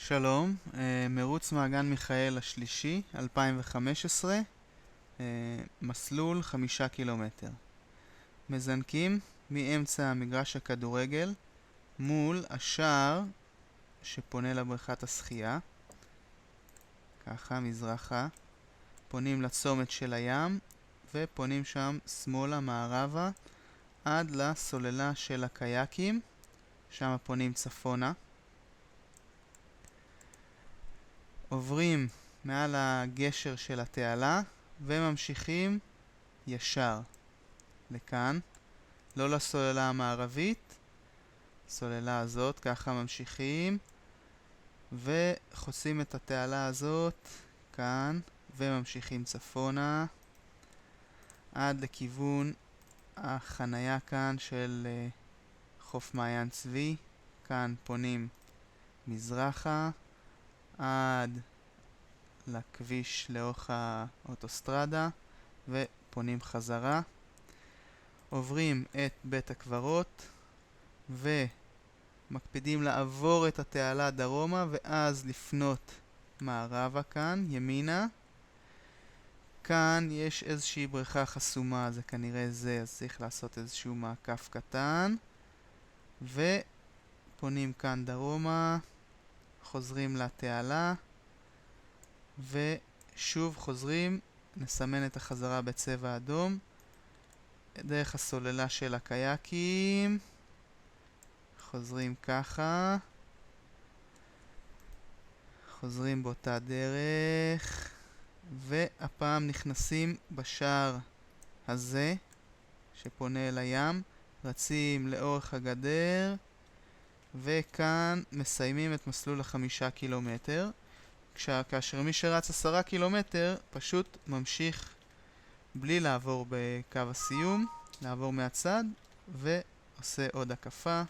שלום, מרוץ מעגן מיכאל השלישי, 2015, מסלול 5 קילומטר. מזנקים מאמצע מגרש הכדורגל מול השער שפונה לבריכת השחייה, ככה מזרחה, פונים לצומת של הים ופונים שם שמאלה מערבה עד לסוללה של הקייקים, שם פונים צפונה. עוברים מעל הגשר של התעלה וממשיכים ישר לכאן, לא לסוללה המערבית, סוללה הזאת, ככה ממשיכים וחוצים את התעלה הזאת כאן וממשיכים צפונה עד לכיוון החנייה כאן של חוף מעיין צבי. כאן פונים מזרחה עד לכביש לאורך האוטוסטרדה ופונים חזרה. עוברים את בית הקברות ומקפידים לעבור את התעלה דרומה ואז לפנות מערבה כאן, ימינה. כאן יש איזושהי בריכה חסומה, זה כנראה זה, אז צריך לעשות איזשהו מעקף קטן ופונים כאן דרומה, חוזרים לתעלה ושוב חוזרים, נסמן את החזרה בצבע אדום דרך הסוללה של הקייקים, חוזרים ככה, חוזרים באותה דרך והפעם נכנסים בשער הזה שפונה אל הים, רצים לאורך הגדר וכאן מסיימים את מסלול 5 קילומטר, כאשר מי שרץ 10 קילומטר פשוט ממשיך בלי לעבור בקו הסיום, לעבור מהצד ועושה עוד הקפה.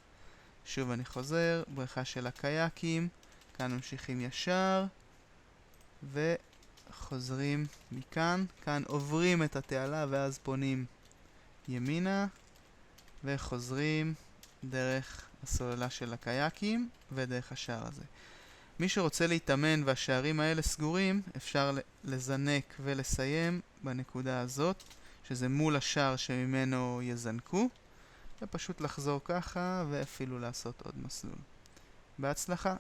שוב אני חוזר, בריכה של הקייקים, כאן ממשיכים ישר וחוזרים מכאן, כאן עוברים את התעלה ואז פונים ימינה וחוזרים דרך הסוללה של הקייקים ודרך השער הזה. מי שרוצה להתאמן והשערים האלה סגורים, אפשר לזנק ולסיים בנקודה הזאת, שזה מול השער שממנו יזנקו, ופשוט לחזור ככה ואפילו לעשות עוד מסלול. בהצלחה!